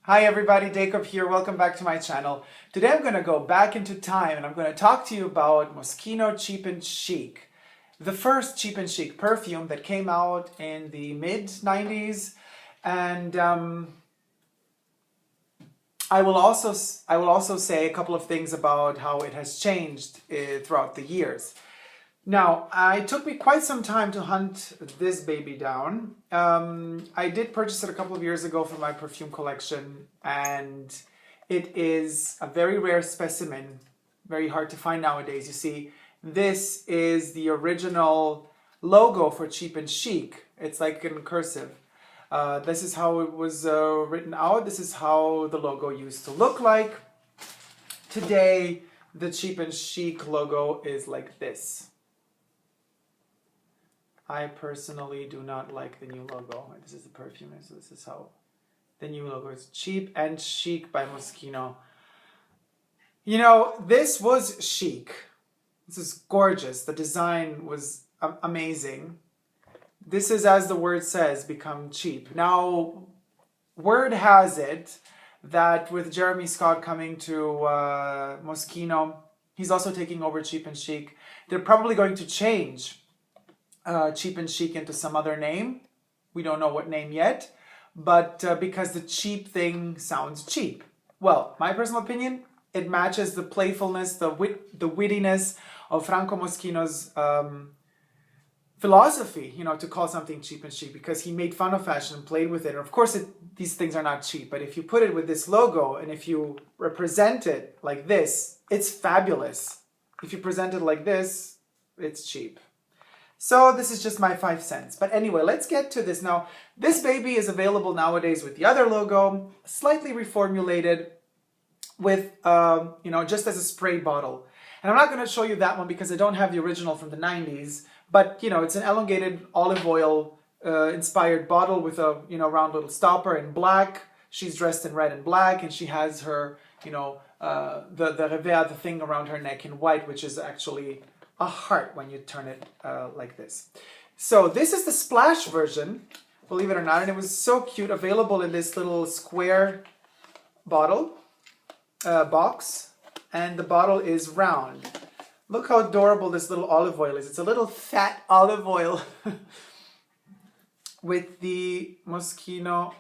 Hi everybody, Dacob here. Welcome back to my channel. Today I'm going to go back into time and I'm going to talk to you about MOSCHINO Cheap and Chic. The first Cheap and Chic perfume that came out in the mid-90s, and I will also say a couple of things about how it has changed throughout the years. Now, it took me quite some time to hunt this baby down. I did purchase it a couple of years ago for my perfume collection, and it is a very rare specimen, very hard to find nowadays. You see, this is the original logo for Cheap and Chic. It's like in cursive. This is how it was written out. This is how the logo used to look like. Today, the Cheap and Chic logo is like this. I personally do not like the new logo. This is the perfume, so this is how the new logo is. Cheap and Chic by Moschino. You know, this was chic. This is gorgeous. The design was amazing. This is, as the word says, become cheap. Now, word has it that with Jeremy Scott coming to Moschino, he's also taking over Cheap and Chic. They're probably going to change Cheap and Chic into some other name. We don't know what name yet, but because the cheap thing sounds cheap. Well, my personal opinion, it matches the playfulness, the wittiness of Franco Moschino's philosophy, you know, to call something cheap and chic, because he made fun of fashion and played with it. And of course, these things are not cheap, but if you put it with this logo and if you represent it like this, it's fabulous. If you present it like this, it's cheap. So this is just my 5 cents. But anyway, let's get to this. Now, this baby is available nowadays with the other logo, slightly reformulated with, you know, just as a spray bottle. And I'm not going to show you that one because I don't have the original from the 90s. But, you know, it's an elongated olive oil inspired bottle with a, you know, round little stopper in black. She's dressed in red and black, and she has her, you know, the revers, the thing around her neck in white, which is actually a heart when you turn it like this. So this is the splash version, believe it or not, and it was so cute, available in this little square bottle box, and the bottle is round. Look how adorable this little olive oil is. It's a little fat olive oil with the Moschino.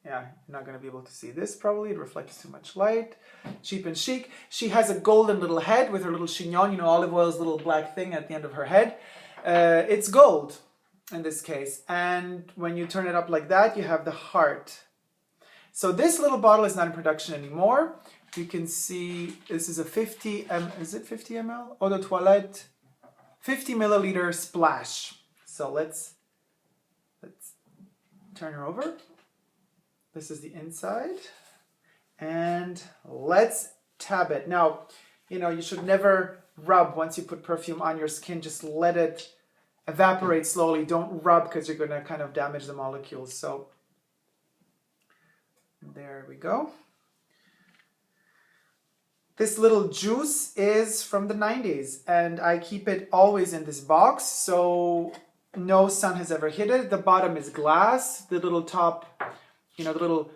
Yeah, you're not going to be able to see this probably. It reflects too much light. Cheap and Chic. She has a golden little head with her little chignon, you know, olive oil's little black thing at the end of her head. It's gold in this case. And when you turn it up like that, you have the heart. So this little bottle is not in production anymore. You can see this is a 50 ml, is it 50 ml? Eau de toilette, 50 milliliter splash. So let's turn her over. This is the inside, and let's tab it. Now, you know, you should never rub once you put perfume on your skin. Just let it evaporate slowly. Don't rub because you're going to kind of damage the molecules. So there we go. This little juice is from the 90s, and I keep it always in this box, so no sun has ever hit it. The bottom is glass. The little top, you know, the little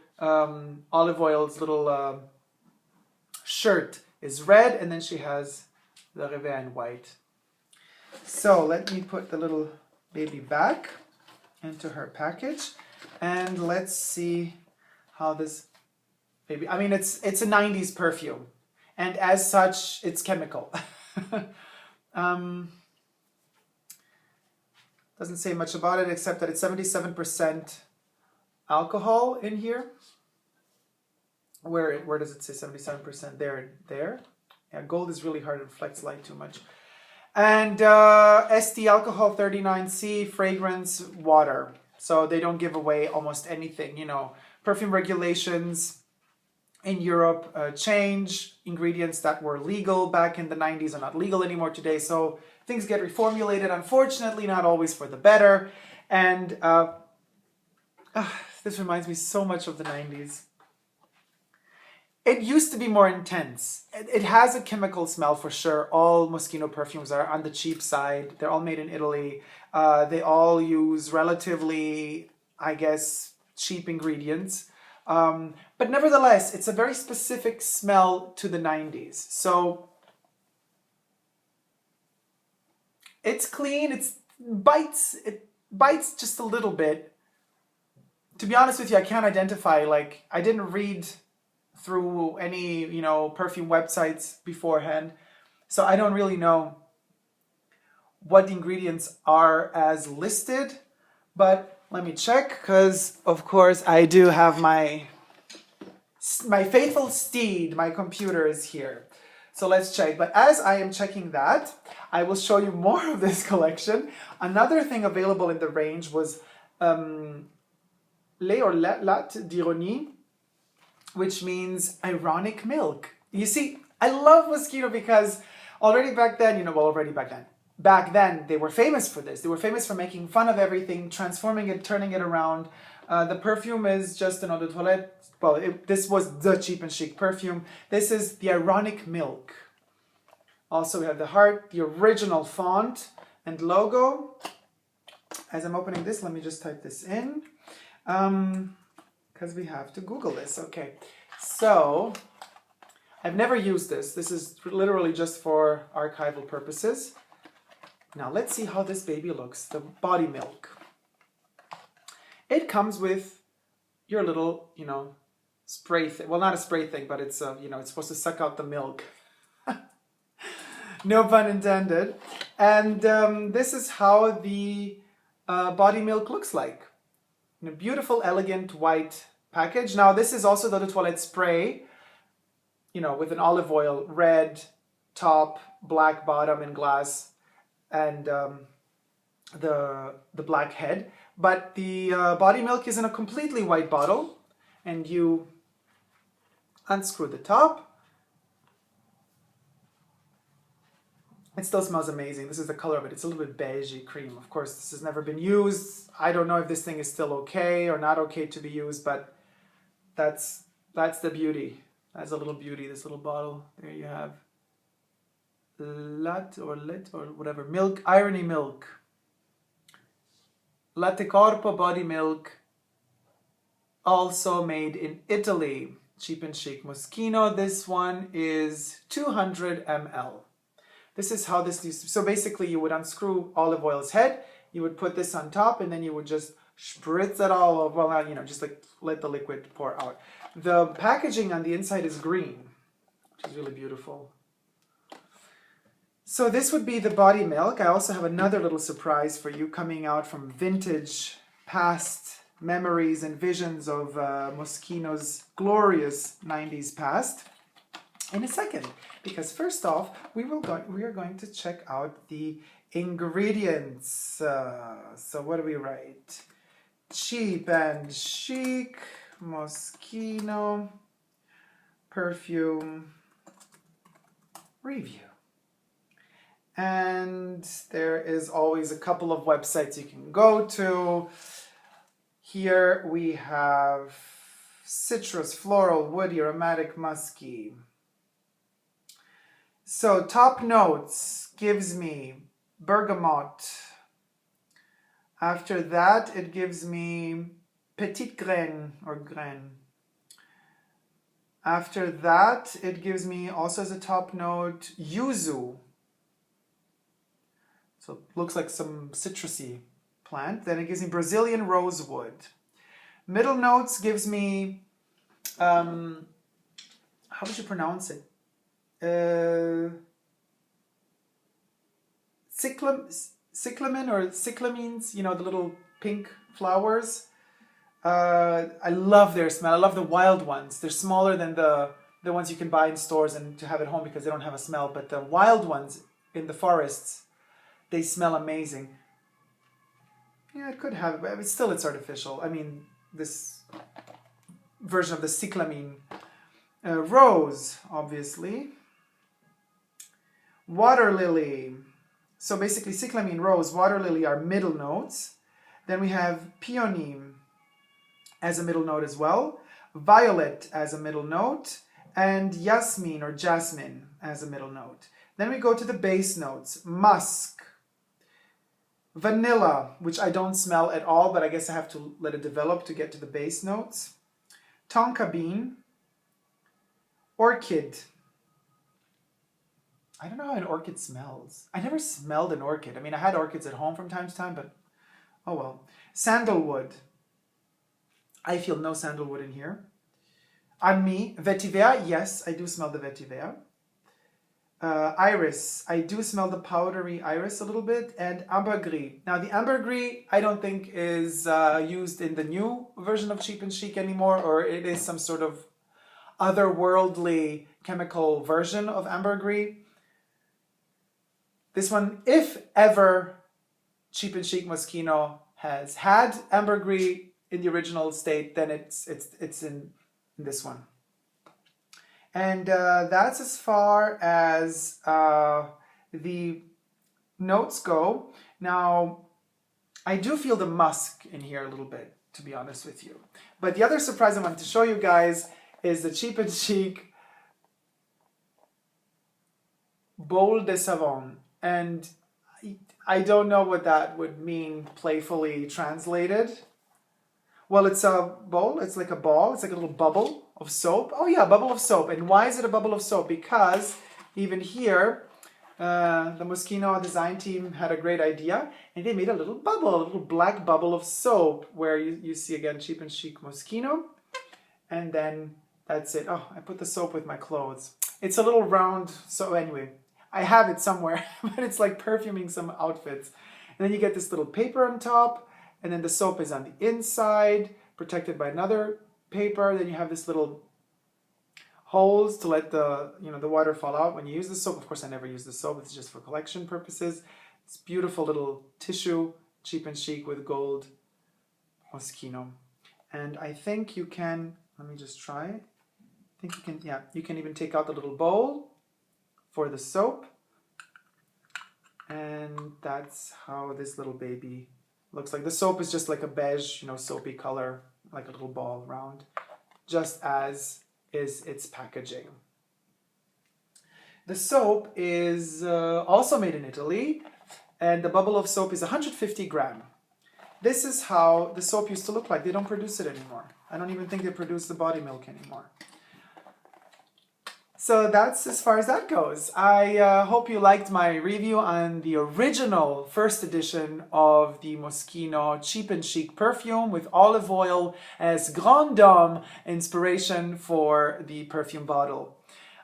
olive oil's little shirt is red, and then she has the revers in white. So let me put the little baby back into her package, and let's see how this baby, I mean, it's a 90s perfume, and as such, it's chemical. Doesn't say much about it except that it's 77% alcohol in here. Where does it say 77%? There. Yeah, gold is really hard. It reflects light too much. And ST alcohol 39C, fragrance, water. So they don't give away almost anything. You know, perfume regulations in Europe change. Ingredients that were legal back in the 90s are not legal anymore today. So things get reformulated, unfortunately, not always for the better. And this reminds me so much of the 90s. It used to be more intense. It has a chemical smell for sure. All Moschino perfumes are on the cheap side. They're all made in Italy. They all use relatively, I guess, cheap ingredients. But nevertheless, it's a very specific smell to the 90s. So it's clean, it bites just a little bit. To be honest with you, I can't identify, like, I didn't read through any, perfume websites beforehand. So I don't really know what the ingredients are as listed, but let me check, because of course I do have my faithful steed, my computer is here. So let's check. But as I am checking that, I will show you more of this collection. Another thing available in the range was lait or latte d'ironie, which means ironic milk. You see, I love Moschino because already back then, back then they were famous for this. They were famous for making fun of everything, transforming it, turning it around. The perfume is just an eau de toilette. Well, this was the Cheap and Chic perfume. This is the ironic milk. Also, we have the heart, the original font and logo. As I'm opening this, let me just type this in. Because we have to Google this. Okay, so I've never used this. This is literally just for archival purposes. Now let's see how this baby looks. The body milk. It comes with your little, spray thing. Well, not a spray thing, but it's it's supposed to suck out the milk. No pun intended. And this is how the body milk looks like. In a beautiful, elegant white package. Now, this is also the toilette spray, with an olive oil, red top, black bottom in glass, and the black head. But the body milk is in a completely white bottle, and you unscrew the top. It still smells amazing. This is the color of it. It's a little bit beigey cream. Of course, this has never been used. I don't know if this thing is still okay or not okay to be used, but that's the beauty. That's a little beauty, this little bottle. There you have lit or whatever. Milk, irony milk. Latte Corpo body milk. Also made in Italy. Cheap and Chic Moschino. This one is 200 ml. This is how this used to. So basically you would unscrew olive oil's head, you would put this on top, and then you would just spritz it all over, well, just like let the liquid pour out. The packaging on the inside is green, which is really beautiful. So this would be the body milk. I also have another little surprise for you coming out from vintage past memories and visions of Moschino's glorious 90s past in a second. Because first off, we are going to check out the ingredients. So what do we write? Cheap and Chic, Moschino, perfume review. And there is always a couple of websites you can go to. Here we have citrus, floral, woody, aromatic, musky. So top notes gives me bergamot. After that, it gives me petite graine or graine. After that, it gives me also as a top note yuzu. So it looks like some citrusy plant. Then it gives me Brazilian rosewood. Middle notes gives me, how would you pronounce it? Cyclamen or cyclamines, the little pink flowers. I love their smell. I love the wild ones. They're smaller than the ones you can buy in stores and to have at home because they don't have a smell. But the wild ones in the forests, they smell amazing. Yeah, it could have, but still it's artificial. I mean, this version of the cyclamen. Rose, obviously. Water lily. So basically cyclamen, rose, water lily are middle notes. Then we have peony as a middle note as well. Violet as a middle note. And jasmine or jasmine as a middle note. Then we go to the base notes. Musk. Vanilla, which I don't smell at all, but I guess I have to let it develop to get to the base notes. tonka bean, orchid. I don't know how an orchid smells. I never smelled an orchid. I mean, I had orchids at home from time to time, but oh well. Sandalwood. I feel no sandalwood in here. Ami, vetiver. Yes, I do smell the vetiver. Iris. I do smell the powdery iris a little bit. And ambergris. Now, the ambergris, I don't think is used in the new version of Cheap and Chic anymore, or it is some sort of otherworldly chemical version of ambergris. This one, if ever Cheap and Chic Moschino has had ambergris in the original state, then it's in this one. And that's as far as the notes go. Now, I do feel the musk in here a little bit, to be honest with you. But the other surprise I wanted to show you guys is the Cheap and Chic Bowl de Savon. And I don't know what that would mean playfully translated. Well, it's a bowl. It's like a ball. It's like a little bubble of soap. Oh yeah, bubble of soap. And why is it a bubble of soap? Because even here, the Moschino design team had a great idea. And they made a little bubble, a little black bubble of soap where you see again Cheap and Chic Moschino. And then that's it. Oh, I put the soap with my clothes. It's a little round. So anyway, I have it somewhere, but it's like perfuming some outfits. And then you get this little paper on top, and then the soap is on the inside, protected by another paper. Then you have this little holes to let the water fall out when you use the soap. Of course, I never use the soap. It's just for collection purposes. It's beautiful little tissue, Cheap and Chic with gold Moschino. And I think you can, let me just try it. I think you can, yeah, you can even take out the little bowl for the soap, and that's how this little baby looks like. The soap is just like a beige, soapy color, like a little ball round, just as is its packaging. The soap is also made in Italy, and the bubble of soap is 150 gram. This is how the soap used to look like. They don't produce it anymore. I don't even think they produce the body milk anymore. So that's as far as that goes. I hope you liked my review on the original first edition of the Moschino Cheap and Chic perfume with olive oil as Grand Dame inspiration for the perfume bottle.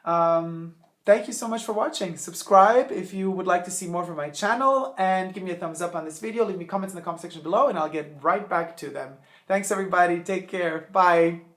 Thank you so much for watching. Subscribe if you would like to see more from my channel, and give me a thumbs up on this video. Leave me comments in the comment section below and I'll get right back to them. Thanks everybody. Take care. Bye.